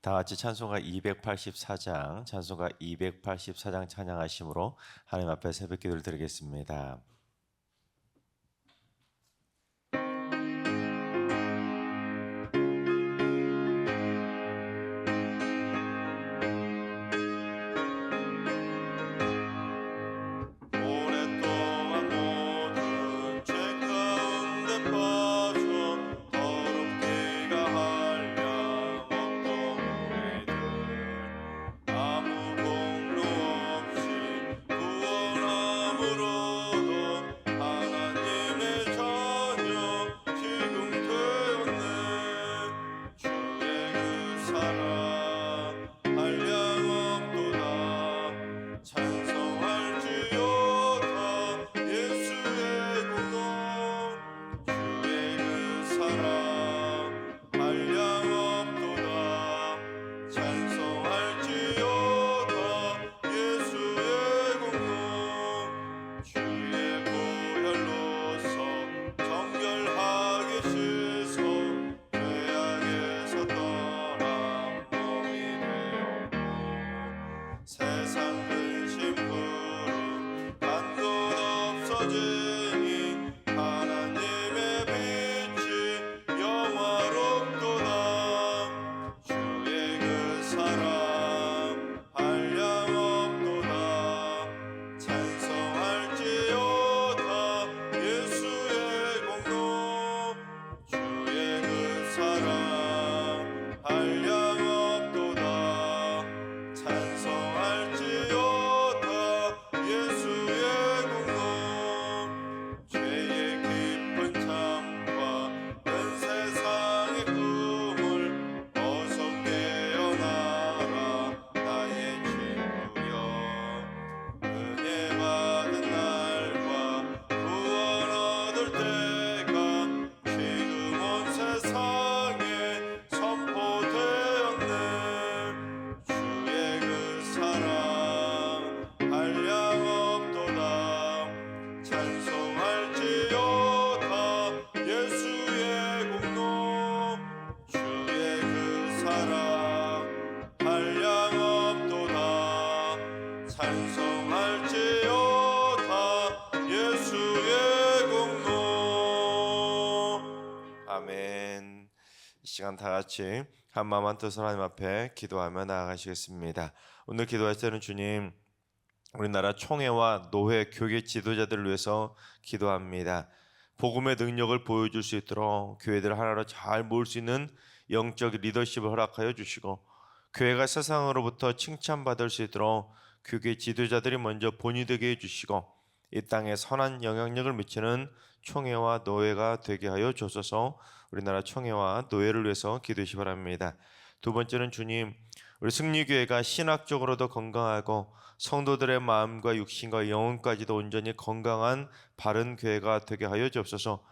다 같이 찬송가 284장, 찬송가 284장 찬양하심으로 하나님 앞에 새벽 기도를 드리겠습니다. 아멘. 이 시간 다 같이 한 마음 한 뜻으로 하나님 앞에 기도하며 나아가시겠습니다. 오늘 기도할 때는 주님, 우리나라 총회와 노회, 교계 지도자들을 위해서 기도합니다. 복음의 능력을 보여줄 수 있도록 교회들 하나로 잘 모을 수 있는 영적 리더십을 허락하여 주시고, 교회가 세상으로부터 칭찬받을 수 있도록 교계 지도자들이 먼저 본이 되게 해주시고, 이 땅에 선한 영향력을 미치는 총회와 노회가 되게 하여 주소서. 우리나라 총회와 노회를 위해서 기도하시 바랍니다. 두 번째는 주님, 우리 승리교회가 신학적으로도 건강하고 성도들의 마음과 육신과 영혼까지도 온전히 건강한 바른 교회가 되게 하여 주옵소서.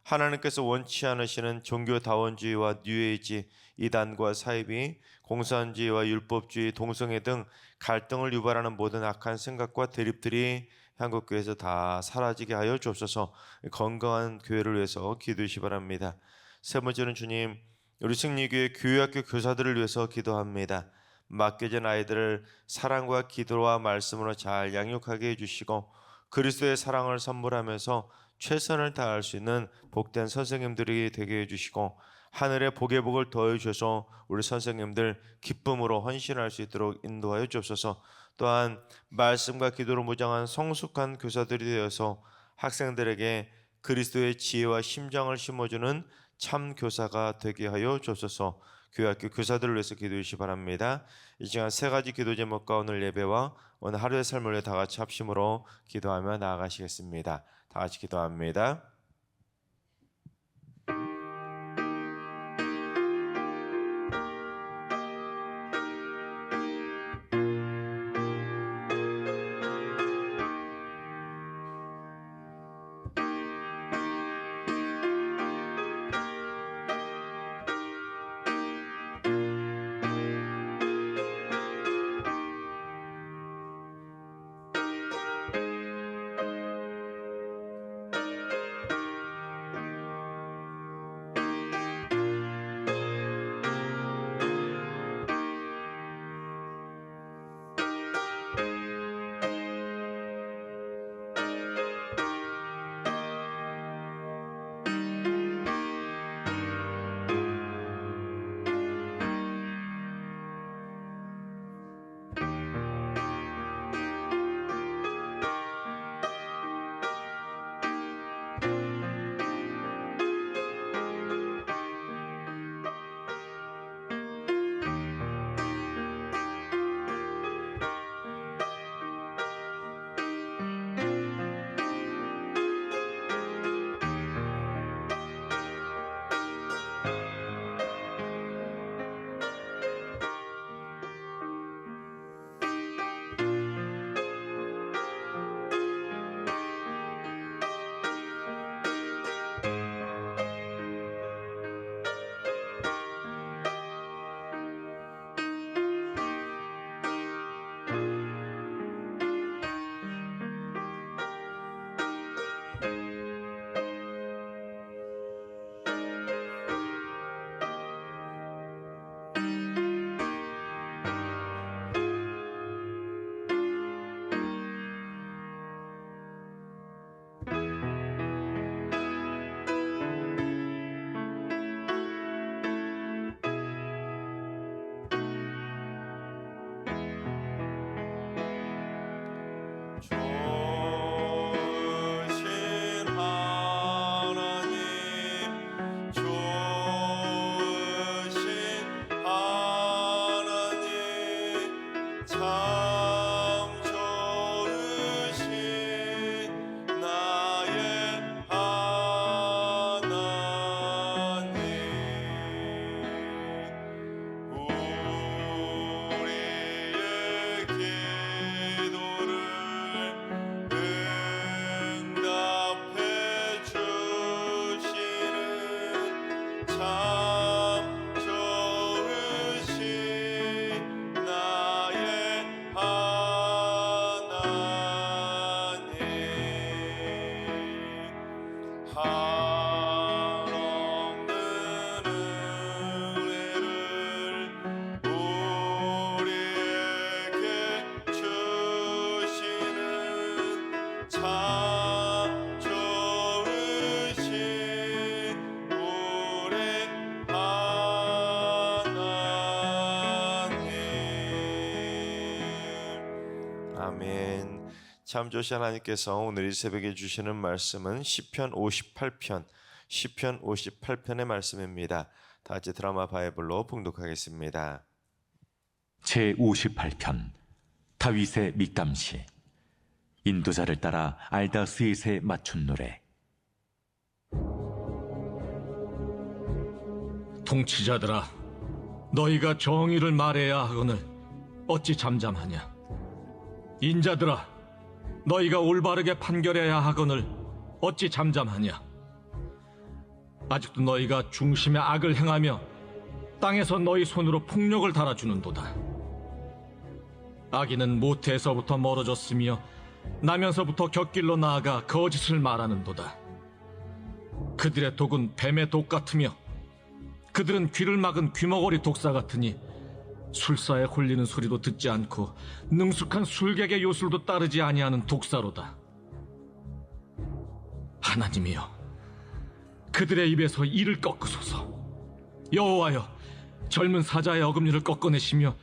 하나님께서 원치 않으시는 종교다원주의와 뉴에이지, 이단과 사이비, 공산주의와 율법주의, 동성애 등 갈등을 유발하는 모든 악한 생각과 대립들이 한국교회에서 다 사라지게 하여 주옵소서. 건강한 교회를 위해서 기도하시 바랍니다. 세 번째는 주님, 우리 승리교회 교회학교 교사들을 위해서 기도합니다. 맡겨진 아이들을 사랑과 기도와 말씀으로 잘 양육하게 해주시고, 그리스도의 사랑을 선물하면서 최선을 다할 수 있는 복된 선생님들이 되게 해주시고, 하늘의 복의 복을 더해 주셔서 우리 선생님들 기쁨으로 헌신할 수 있도록 인도하여 주옵소서. 또한 말씀과 기도로 무장한 성숙한 교사들이 되어서 학생들에게 그리스도의 지혜와 심장을 심어주는 참 교사가 되게 하여 주옵소서. 교회학교 교사들을 위해서 기도해 주시기 바랍니다. 이 시간 세 가지 기도 제목과 오늘 예배와 오늘 하루의 삶을 위해 다 같이 합심으로 기도하며 나아가시겠습니다. 다 같이 기도합니다. 기도를 응답해 주시는 참 좋으신 나의 하나님. 한없는 은혜를 우리에게 주시는 참 좋으신 우리 하나님. 아멘. 참 좋으신 하나님께서 오늘 이 새벽에 주시는 말씀은 시편 58편의 말씀입니다. 다 같이 드라마 바이블로 봉독하겠습니다. 제58편 다윗의 믹담시. 인도자를 따라 알다 스윗에 맞춘 노래. 통치자들아, 너희가 정의를 말해야 하거늘 어찌 잠잠하냐? 인자들아, 너희가 올바르게 판결해야 하거늘 어찌 잠잠하냐? 아직도 너희가 중심의 악을 행하며 땅에서 너희 손으로 폭력을 달아주는도다. 악인은 모태에서부터 멀어졌으며 나면서부터 곁길로 나아가 거짓을 말하는도다. 그들의 독은 뱀의 독 같으며 그들은 귀를 막은 귀머거리 독사 같으니 술사에 홀리는 소리도 듣지 않고 능숙한 술객의 요술도 따르지 아니하는 독사로다. 하나님이여, 그들의 입에서 이를 꺾으소서. 여호와여, 젊은 사자의 어금니를 꺾어내시며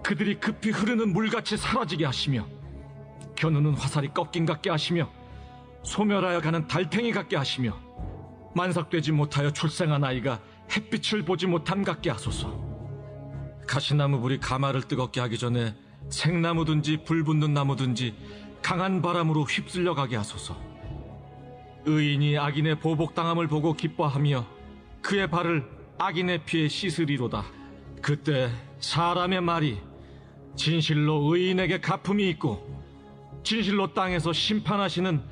그들이 급히 흐르는 물같이 사라지게 하시며 겨누는 화살이 꺾인 같게 하시며 소멸하여 가는 달팽이 같게 하시며 만삭되지 못하여 출생한 아이가 햇빛을 보지 못함 같게 하소서. 가시나무 불이 가마를 뜨겁게 하기 전에 생나무든지 불 붙는 나무든지 강한 바람으로 휩쓸려 가게 하소서. 의인이 악인의 보복당함을 보고 기뻐하며 그의 발을 악인의 피에 씻으리로다. 그때 사람의 말이 진실로 의인에게 갚음이 있고 진실로 땅에서 심판하시는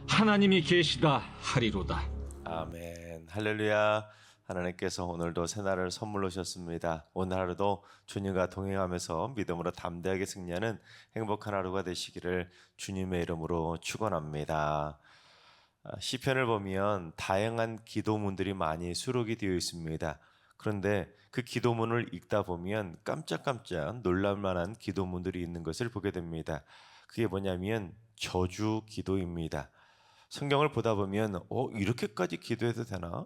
하나님이 계시다 하리로다. 아멘. 할렐루야. 하나님께서 오늘도 새날을 선물로 주셨습니다. 오늘 하루도 주님과 동행하면서 믿음으로 담대하게 승리하는 행복한 하루가 되시기를 주님의 이름으로 축원합니다. 시편을 보면 다양한 기도문들이 많이 수록이 되어 있습니다. 그런데 그 기도문을 읽다 보면 깜짝깜짝 놀랄만한 기도문들이 있는 것을 보게 됩니다. 그게 뭐냐면 저주 기도입니다. 성경을 보다 보면 이렇게까지 기도해도 되나?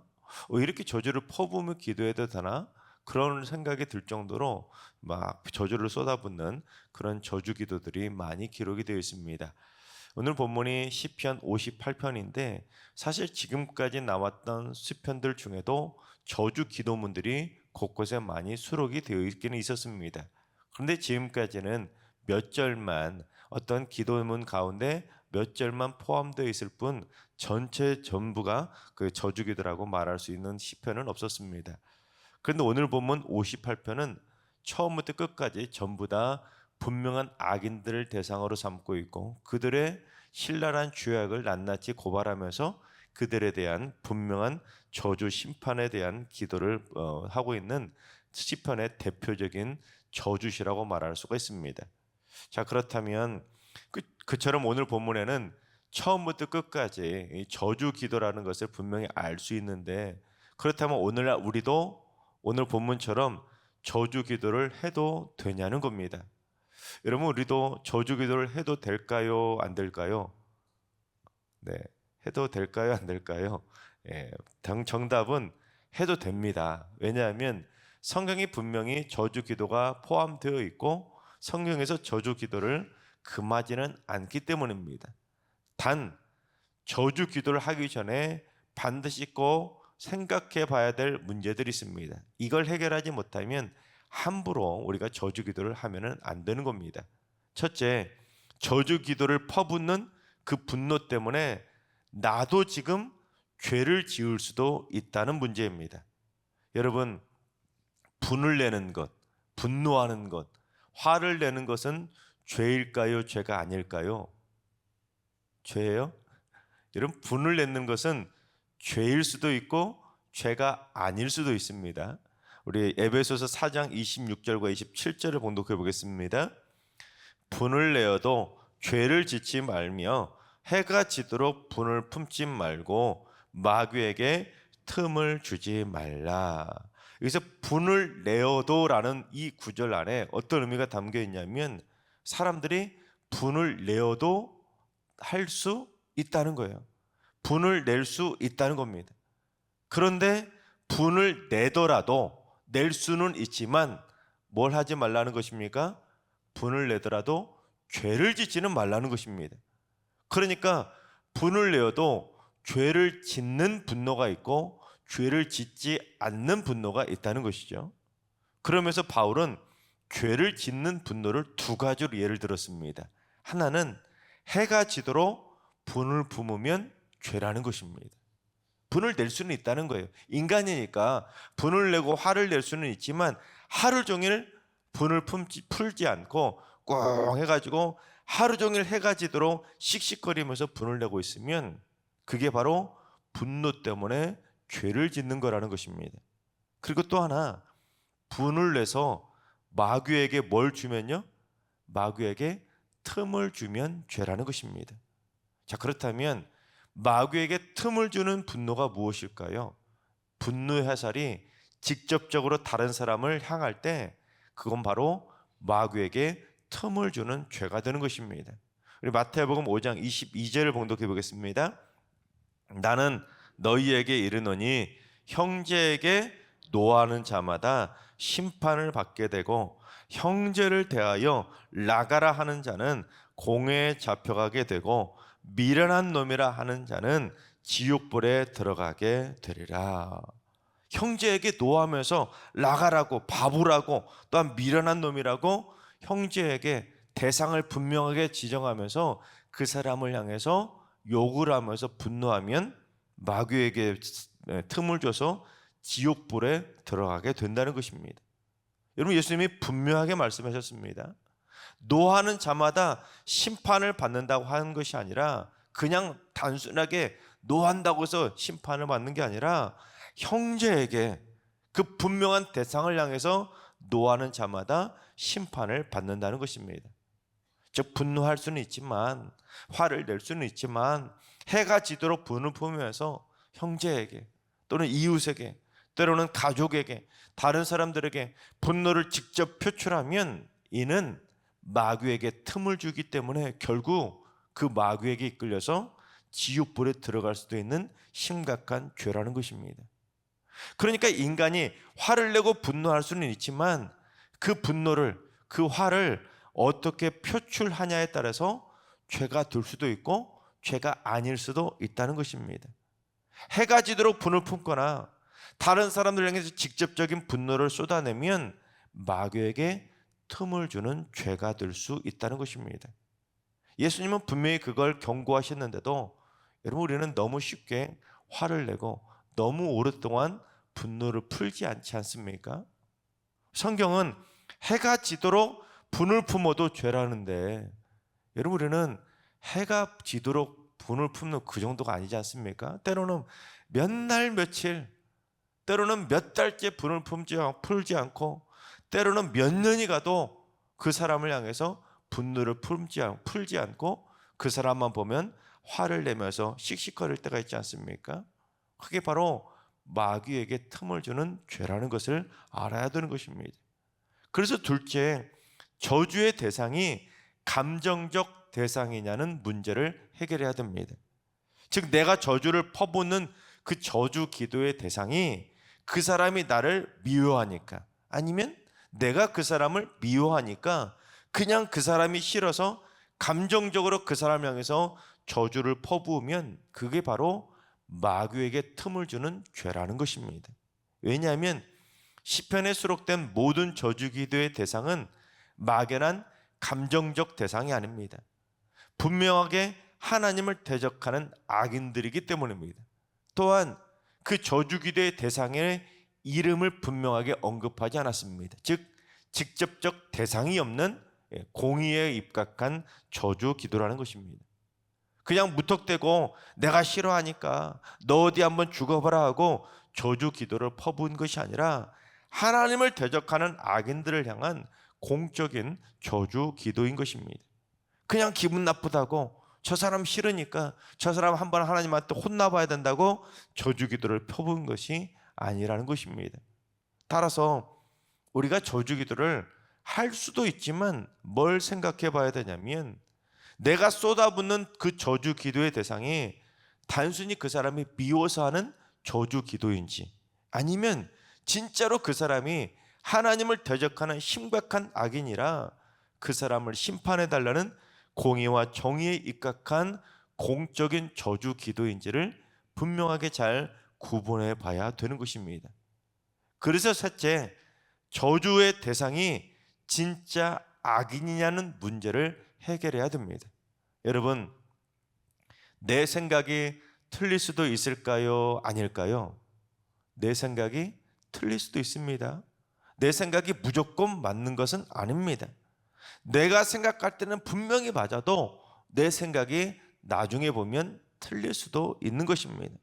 이렇게 저주를 퍼부으며 기도해도 되나? 그런 생각이 들 정도로 막 저주를 쏟아붓는 그런 저주 기도들이 많이 기록이 되어 있습니다. 오늘 본문이 시편 58편인데 사실 지금까지 나왔던 시편들 중에도 저주 기도문들이 곳곳에 많이 수록이 되어 있기는 있었습니다. 그런데 지금까지는 몇 절만, 어떤 기도문 가운데 몇 절만 포함되어 있을 뿐 전체 전부가 그 저주기도라고 말할 수 있는 시편은 없었습니다. 그런데 오늘 본문 58편은 처음부터 끝까지 전부 다 분명한 악인들을 대상으로 삼고 있고 그들의 신랄한 죄악을 낱낱이 고발하면서 그들에 대한 분명한 저주 심판에 대한 기도를 하고 있는 시편의 대표적인 저주시라고 말할 수가 있습니다. 자, 그렇다면 그처럼 오늘 본문에는 처음부터 끝까지 이 저주 기도라는 것을 분명히 알 수 있는데, 그렇다면 오늘날 우리도 오늘 본문처럼 저주 기도를 해도 되냐는 겁니다. 여러분, 우리도 저주 기도를 해도 될까요? 안 될까요? 네, 해도 될까요? 안 될까요? 정답은 해도 됩니다. 왜냐하면 성경이 분명히 저주 기도가 포함되어 있고 성경에서 저주 기도를 금하지는 않기 때문입니다. 단 저주 기도를 하기 전에 반드시 꼭 생각해 봐야 될 문제들이 있습니다. 이걸 해결하지 못하면 함부로 우리가 저주 기도를 하면은 안 되는 겁니다. 첫째, 저주 기도를 퍼붓는 그 분노 때문에 나도 지금 죄를 지을 수도 있다는 문제입니다. 여러분, 분을 내는 것, 분노하는 것, 화를 내는 것은 죄일까요? 죄가 아닐까요? 죄예요? 여러분, 분을 내는 것은 죄일 수도 있고 죄가 아닐 수도 있습니다. 우리 에베소서 4장 26절과 27절을 봉독해 보겠습니다. 분을 내어도 죄를 짓지 말며 해가 지도록 분을 품지 말고 마귀에게 틈을 주지 말라. 여기서 분을 내어도라는 이 구절 안에 어떤 의미가 담겨 있냐면 사람들이 분을 내어도 할 수 있다는 거예요. 분을 낼 수 있다는 겁니다. 그런데 분을 내더라도 낼 수는 있지만 뭘 하지 말라는 것입니까? 분을 내더라도 죄를 짓지는 말라는 것입니다. 그러니까 분을 내어도 죄를 짓는 분노가 있고 죄를 짓지 않는 분노가 있다는 것이죠. 그러면서 바울은 죄를 짓는 분노를 두 가지로 예를 들었습니다. 하나는 해가 지도록 분을 품으면 죄라는 것입니다. 분을 낼 수는 있다는 거예요. 인간이니까 분을 내고 화를 낼 수는 있지만 하루 종일 분을 풀지 않고 꽁 해가지고 하루 종일 해가 지도록 씩씩거리면서 분을 내고 있으면 그게 바로 분노 때문에 죄를 짓는 거라는 것입니다. 그리고 또 하나, 분을 내서 마귀에게 뭘 주면요? 마귀에게 틈을 주면 죄라는 것입니다. 자, 그렇다면 마귀에게 틈을 주는 분노가 무엇일까요? 분노의 화살이 직접적으로 다른 사람을 향할 때 그건 바로 마귀에게 틈을 주는 죄가 되는 것입니다. 우리 마태복음 5장 22절을 봉독해 보겠습니다. 나는 너희에게 이르노니 형제에게 노하는 자마다 심판을 받게 되고 형제를 대하여 나가라 하는 자는 공회에 잡혀가게 되고 미련한 놈이라 하는 자는 지옥불에 들어가게 되리라. 형제에게 노하면서 나가라고, 바보라고, 또한 미련한 놈이라고 형제에게 대상을 분명하게 지정하면서 그 사람을 향해서 욕을 하면서 분노하면 마귀에게 틈을 줘서 지옥불에 들어가게 된다는 것입니다. 여러분, 예수님이 분명하게 말씀하셨습니다. 노하는 자마다 심판을 받는다고 하는 것이 아니라 그냥 단순하게 노한다고 해서 심판을 받는 게 아니라 형제에게 그 분명한 대상을 향해서 노하는 자마다 심판을 받는다는 것입니다. 즉, 분노할 수는 있지만, 화를 낼 수는 있지만 해가 지도록 분을 품으면서 형제에게 또는 이웃에게 때로는 가족에게 다른 사람들에게 분노를 직접 표출하면 이는 마귀에게 틈을 주기 때문에 결국 그 마귀에게 이끌려서 지옥불에 들어갈 수도 있는 심각한 죄라는 것입니다. 그러니까 인간이 화를 내고 분노할 수는 있지만 그 분노를, 그 화를 어떻게 표출하냐에 따라서 죄가 될 수도 있고 죄가 아닐 수도 있다는 것입니다. 해가 지도록 분을 품거나 다른 사람들 향해서 직접적인 분노를 쏟아내면 마귀에게 틈을 주는 죄가 될 수 있다는 것입니다. 예수님은 분명히 그걸 경고하셨는데도 여러분, 우리는 너무 쉽게 화를 내고 너무 오랫동안 분노를 풀지 않지 않습니까? 성경은 해가 지도록 분을 품어도 죄라는데 여러분, 우리는 해가 지도록 분을 품는 그 정도가 아니지 않습니까? 때로는 몇 날 며칠, 때로는 몇 달째 분을 풀지 않고 때로는 몇 년이 가도 그 사람을 향해서 분노를 풀지 않고 그 사람만 보면 화를 내면서 씩씩거릴 때가 있지 않습니까? 그게 바로 마귀에게 틈을 주는 죄라는 것을 알아야 되는 것입니다. 그래서 둘째, 저주의 대상이 감정적 대상이냐는 문제를 해결해야 됩니다. 즉, 내가 저주를 퍼붓는 그 저주 기도의 대상이 그 사람이 나를 미워하니까, 아니면 내가 그 사람을 미워하니까 그냥 그 사람이 싫어서 감정적으로 그 사람을 향해서 저주를 퍼부으면 그게 바로 마귀에게 틈을 주는 죄라는 것입니다. 왜냐하면 시편에 수록된 모든 저주 기도의 대상은 막연한 감정적 대상이 아닙니다. 분명하게 하나님을 대적하는 악인들이기 때문입니다. 또한 그 저주 기도의 대상의 이름을 분명하게 언급하지 않았습니다. 즉, 직접적 대상이 없는 공의에 입각한 저주 기도라는 것입니다. 그냥 무턱대고 내가 싫어하니까 너 어디 한번 죽어봐라 하고 저주 기도를 퍼부은 것이 아니라 하나님을 대적하는 악인들을 향한 공적인 저주 기도인 것입니다. 그냥 기분 나쁘다고 저 사람 싫으니까 저 사람 한번 하나님한테 혼나봐야 된다고 저주 기도를 퍼부은 것이 아니라는 것입니다. 따라서 우리가 저주 기도를 할 수도 있지만 뭘 생각해 봐야 되냐면 내가 쏟아붓는 그 저주 기도의 대상이 단순히 그 사람이 미워서 하는 저주 기도인지 아니면 진짜로 그 사람이 하나님을 대적하는 심각한 악인이라 그 사람을 심판해 달라는 공의와 정의에 입각한 공적인 저주 기도인지를 분명하게 잘 구분해 봐야 되는 것입니다. 그래서 셋째, 저주의 대상이 진짜 악인이냐는 문제를 해결해야 됩니다. 여러분, 내 생각이 틀릴 수도 있을까요? 아닐까요? 내 생각이 틀릴 수도 있습니다. 내 생각이 무조건 맞는 것은 아닙니다. 내가 생각할 때는 분명히 맞아도 내 생각이 나중에 보면 틀릴 수도 있는 것입니다.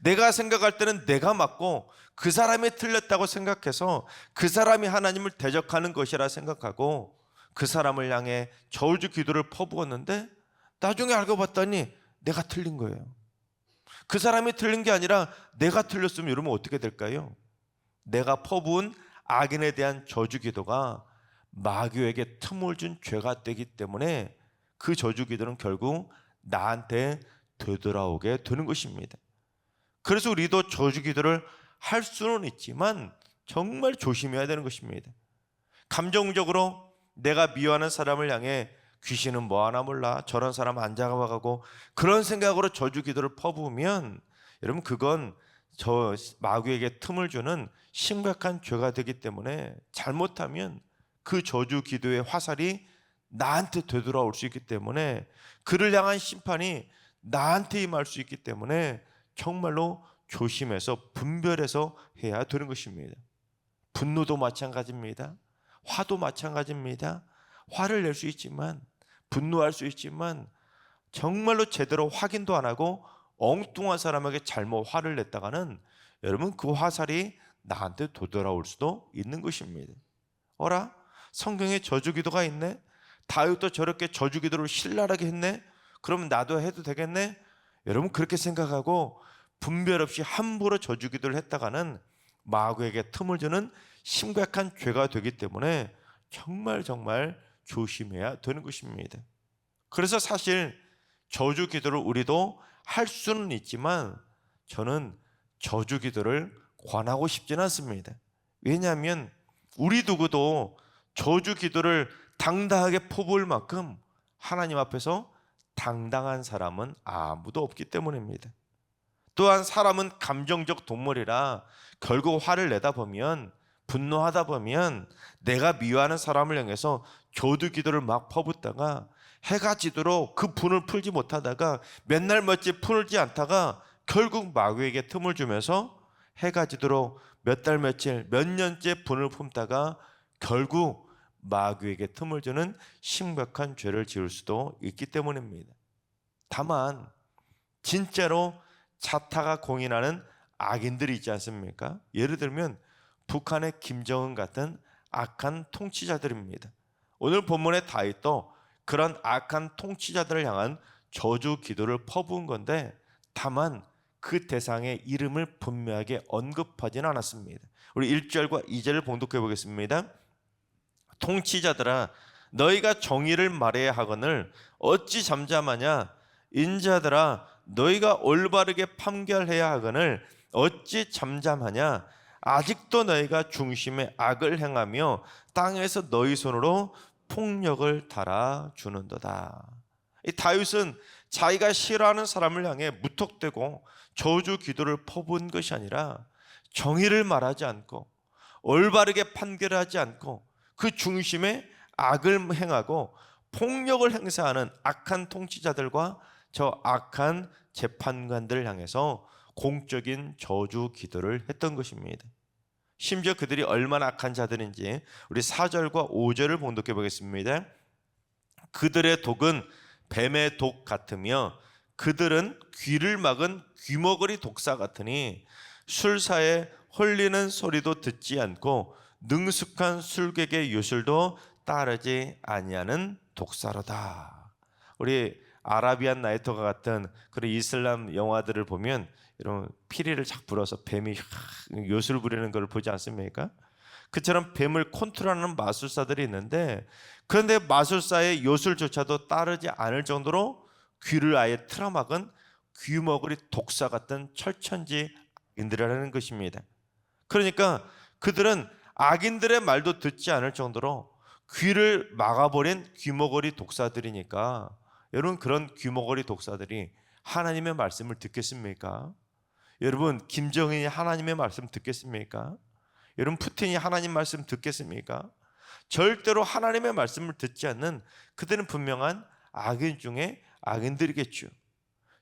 내가 생각할 때는 내가 맞고 그 사람이 틀렸다고 생각해서 그 사람이 하나님을 대적하는 것이라 생각하고 그 사람을 향해 저주 기도를 퍼부었는데 나중에 알고 봤더니 내가 틀린 거예요. 그 사람이 틀린 게 아니라 내가 틀렸으면 이러면 어떻게 될까요? 내가 퍼부은 악인에 대한 저주 기도가 마귀에게 틈을 준 죄가 되기 때문에 그 저주 기도는 결국 나한테 되돌아오게 되는 것입니다. 그래서 우리도 저주 기도를 할 수는 있지만 정말 조심해야 되는 것입니다. 감정적으로 내가 미워하는 사람을 향해 귀신은 뭐 하나 몰라, 저런 사람 안 잡아가고 그런 생각으로 저주 기도를 퍼부으면 여러분 그건 저 마귀에게 틈을 주는 심각한 죄가 되기 때문에 잘못하면 그 저주 기도의 화살이 나한테 되돌아올 수 있기 때문에 그를 향한 심판이 나한테 임할 수 있기 때문에 정말로 조심해서 분별해서 해야 되는 것입니다. 분노도 마찬가지입니다. 화도 마찬가지입니다. 화를 낼 수 있지만 분노할 수 있지만 정말로 제대로 확인도 안 하고 엉뚱한 사람에게 잘못 화를 냈다가는 여러분 그 화살이 나한테 되돌아올 수도 있는 것입니다. 어라? 성경에 저주기도가 있네? 다윗도 저렇게 저주기도를 신랄하게 했네? 그러면 나도 해도 되겠네? 여러분 그렇게 생각하고 분별 없이 함부로 저주기도를 했다가는 마귀에게 틈을 주는 심각한 죄가 되기 때문에 정말 조심해야 되는 것입니다. 그래서 사실 저주기도를 우리도 할 수는 있지만 저는 저주기도를 권하고 싶지는 않습니다. 왜냐하면 우리 누구도 저주기도를 당당하게 퍼부을 만큼 하나님 앞에서 당당한 사람은 아무도 없기 때문입니다. 또한 사람은 감정적 동물이라 결국 화를 내다 보면 분노하다 보면 내가 미워하는 사람을 향해서 저주기도를 막 퍼붓다가 해가 지도록 그 분을 풀지 못하다가 몇 날 며칠 풀지 않다가 결국 마귀에게 틈을 주면서 해가 지도록 몇 달 며칠 몇 년째 분을 품다가 결국 마귀에게 틈을 주는 심각한 죄를 지을 수도 있기 때문입니다. 다만 진짜로 자타가 공인하는 악인들이 있지 않습니까? 예를 들면 북한의 김정은 같은 악한 통치자들입니다. 오늘 본문의 다윗도 그런 악한 통치자들을 향한 저주 기도를 퍼부은 건데 다만 그 대상의 이름을 분명하게 언급하지는 않았습니다. 우리 1절과 2절을 봉독해 보겠습니다. 통치자들아 너희가 정의를 말해야 하거늘 어찌 잠잠하냐? 인자들아 너희가 올바르게 판결해야 하거늘 어찌 잠잠하냐? 아직도 너희가 중심에 악을 행하며 땅에서 너희 손으로 폭력을 달아주는도다. 이 다윗은 자기가 싫어하는 사람을 향해 무턱대고 저주 기도를 퍼부은 것이 아니라 정의를 말하지 않고 올바르게 판결하지 않고 그 중심에 악을 행하고 폭력을 행사하는 악한 통치자들과 저 악한 재판관들을 향해서 공적인 저주 기도를 했던 것입니다. 심지어 그들이 얼마나 악한 자들인지 우리 4절과 5절을 봉독해 보겠습니다. 그들의 독은 뱀의 독 같으며 그들은 귀를 막은 귀머거리 독사 같으니 술사에 홀리는 소리도 듣지 않고 능숙한 술객의 요술도 따르지 아니하는 독사로다. 우리 아라비안 나이트가 같은 그런 이슬람 영화들을 보면 이런 피리를 착 불어서 뱀이 요술 부리는 걸 보지 않습니까? 그처럼 뱀을 컨트롤하는 마술사들이 있는데, 그런데 마술사의 요술조차도 따르지 않을 정도로 귀를 아예 틀어막은 귀머거리 독사 같은 철천지 악인들이라는 것입니다. 그러니까 그들은 악인들의 말도 듣지 않을 정도로 귀를 막아버린 귀머거리 독사들이니까, 여러분, 그런 귀머거리 독사들이 하나님의 말씀을 듣겠습니까? 여러분, 김정은이 하나님의 말씀 듣겠습니까? 여러분, 푸틴이 하나님 말씀 듣겠습니까? 절대로 하나님의 말씀을 듣지 않는 그들은 분명한 악인 중에 악인들이겠죠.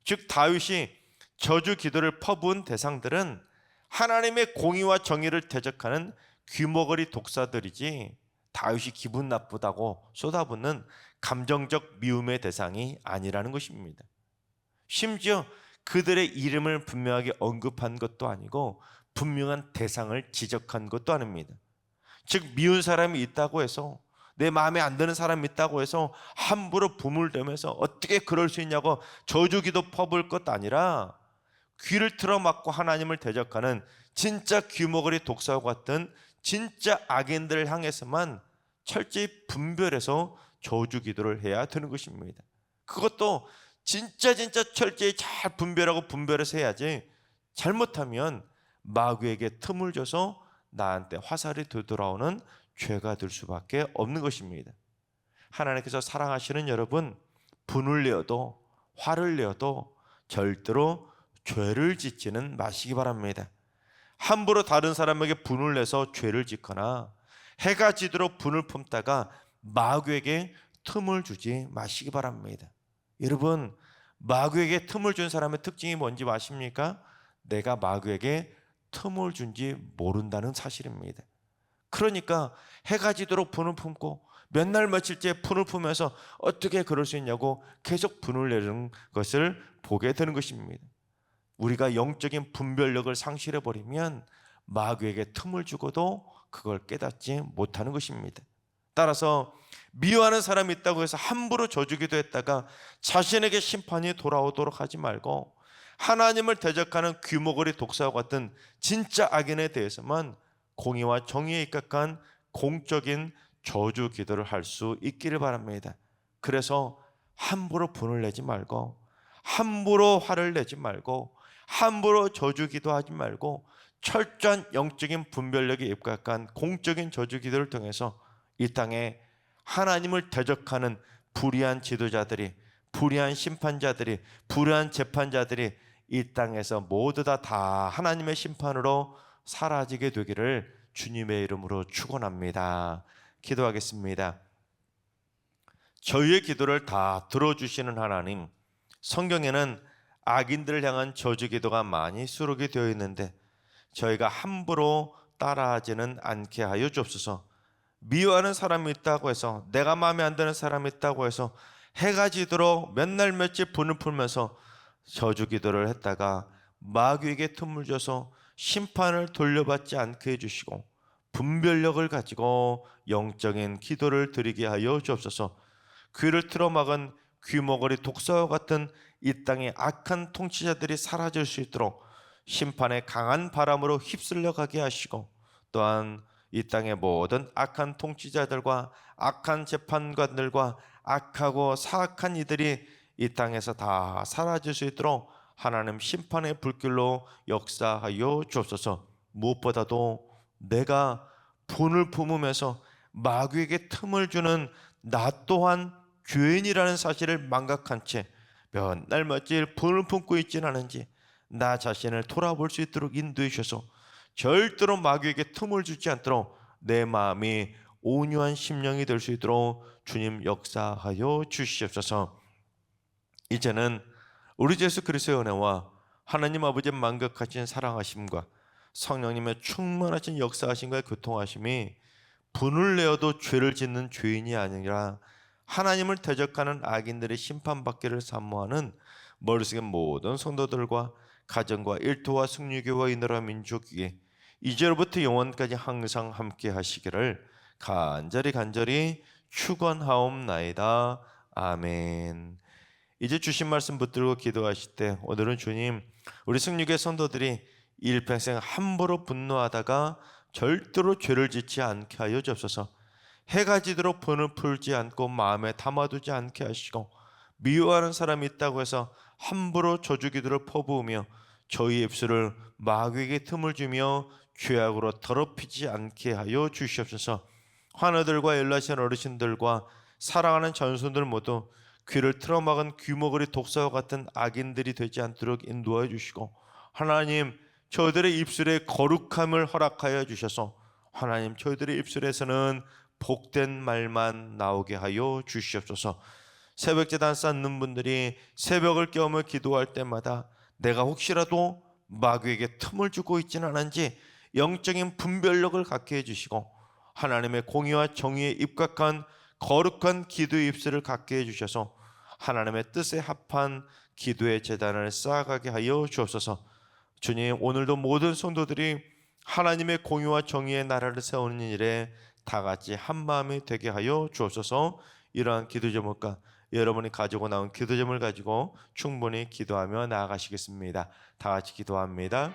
즉 다윗이 저주 기도를 퍼부은 대상들은 하나님의 공의와 정의를 대적하는 귀머거리 독사들이지, 다윗이 기분 나쁘다고 쏟아붓는 감정적 미움의 대상이 아니라는 것입니다. 심지어 그들의 이름을 분명하게 언급한 것도 아니고 분명한 대상을 지적한 것도 아닙니다. 즉 미운 사람이 있다고 해서, 내 마음에 안 드는 사람이 있다고 해서 함부로 부물대면서 어떻게 그럴 수 있냐고 저주기도 퍼부을 것도 아니라, 귀를 틀어막고 하나님을 대적하는 진짜 귀머거리 독사와 같은 진짜 악인들을 향해서만 철저히 분별해서 저주기도를 해야 되는 것입니다. 그것도 진짜 철저히 잘 분별해서 해야지, 잘못하면 마귀에게 틈을 줘서 나한테 화살이 되돌아오는 죄가 될 수밖에 없는 것입니다. 하나님께서 사랑하시는 여러분, 분을 내어도 화를 내어도 절대로 죄를 짓지는 마시기 바랍니다. 함부로 다른 사람에게 분을 내서 죄를 짓거나 해가 지도록 분을 품다가 마귀에게 틈을 주지 마시기 바랍니다. 여러분, 마귀에게 틈을 준 사람의 특징이 뭔지 아십니까? 내가 마귀에게 틈을 준지 모른다는 사실입니다. 그러니까 해가 지도록 분을 품고 몇 날 며칠째 분을 품면서 어떻게 그럴 수 있냐고 계속 분을 내는 것을 보게 되는 것입니다. 우리가 영적인 분별력을 상실해버리면 마귀에게 틈을 주고도 그걸 깨닫지 못하는 것입니다. 따라서 미워하는 사람이 있다고 해서 함부로 저주기도 했다가 자신에게 심판이 돌아오도록 하지 말고, 하나님을 대적하는 귀머거리 독사와 같은 진짜 악인에 대해서만 공의와 정의에 입각한 공적인 저주 기도를 할 수 있기를 바랍니다. 그래서 함부로 분을 내지 말고, 함부로 화를 내지 말고, 함부로 저주 기도하지 말고, 철저한 영적인 분별력에 입각한 공적인 저주 기도를 통해서 이 땅에 하나님을 대적하는 불의한 지도자들이, 불의한 심판자들이, 불의한 재판자들이 이 땅에서 모두 다 하나님의 심판으로 사라지게 되기를 주님의 이름으로 축원합니다. 기도하겠습니다. 저희의 기도를 다 들어주시는 하나님, 성경에는 악인들을 향한 저주 기도가 많이 수록이 되어 있는데 저희가 함부로 따라하지는 않게 하여 주옵소서. 미워하는 사람이 있다고 해서, 내가 마음에 안 드는 사람이 있다고 해서 해가 지도록 몇 날 며칠 분을 풀면서 저주 기도를 했다가 마귀에게 틈을 줘서 심판을 돌려받지 않게 해주시고 분별력을 가지고 영적인 기도를 드리게 하여 주옵소서. 귀를 틀어막은 귀머거리 독사와 같은 이 땅의 악한 통치자들이 사라질 수 있도록 심판의 강한 바람으로 휩쓸려 가게 하시고, 또한 이 땅의 모든 악한 통치자들과 악한 재판관들과 악하고 사악한 이들이 이 땅에서 다 사라질 수 있도록 하나님 심판의 불길로 역사하여 주옵소서. 무엇보다도 내가 분을 품으면서 마귀에게 틈을 주는 나 또한 죄인이라는 사실을 망각한 채 몇 날 며칠 분을 품고 있지는 않은지 나 자신을 돌아볼 수 있도록 인도해 주셔서 절대로 마귀에게 틈을 주지 않도록 내 마음이 온유한 심령이 될 수 있도록 주님 역사하여 주시옵소서. 이제는 우리 주 예수 그리스도의 은혜와 하나님 아버지의 만극하신 사랑하심과 성령님의 충만하신 역사하심과 교통하심이 분을 내어도 죄를 짓는 죄인이 아니라 하나님을 대적하는 악인들의 심판받기를 사모하는 머릿속의 모든 성도들과 가정과 일터와 승리교와 이 나라 민족에게 이제로부터 영원까지 항상 함께 하시기를 간절히 축원하옵나이다. 아멘. 이제 주신 말씀 붙들고 기도하실 때 오늘은 주님, 우리 승리교회 성도들이 일평생 함부로 분노하다가 절대로 죄를 짓지 않게 하여 주옵소서. 해가 지도록 분을 풀지 않고 마음에 담아두지 않게 하시고, 미워하는 사람이 있다고 해서 함부로 저주기도를 퍼부으며 저희 입술을 마귀에게 틈을 주며 죄악으로 더럽히지 않게 하여 주시옵소서. 환우들과 연락하신 어르신들과 사랑하는 전손들 모두 귀를 틀어막은 귀머거리 독사와 같은 악인들이 되지 않도록 인도하여 주시고, 하나님, 저희들의 입술에 거룩함을 허락하여 주셔서 하나님, 저희들의 입술에서는 복된 말만 나오게 하여 주시옵소서. 새벽제단 쌓는 분들이 새벽을 깨우며 기도할 때마다 내가 혹시라도 마귀에게 틈을 주고 있지는 않은지 영적인 분별력을 갖게 해주시고, 하나님의 공의와 정의에 입각한 거룩한 기도의 입술을 갖게 해주셔서 하나님의 뜻에 합한 기도의 제단을 쌓아가게 하여 주옵소서. 주님, 오늘도 모든 성도들이 하나님의 공의와 정의의 나라를 세우는 일에 다 같이 한 마음이 되게 하여 주옵소서. 이러한 기도 제목과 여러분이 가지고 나온 기도 제목을 가지고 충분히 기도하며 나아가시겠습니다. 다 같이 기도합니다.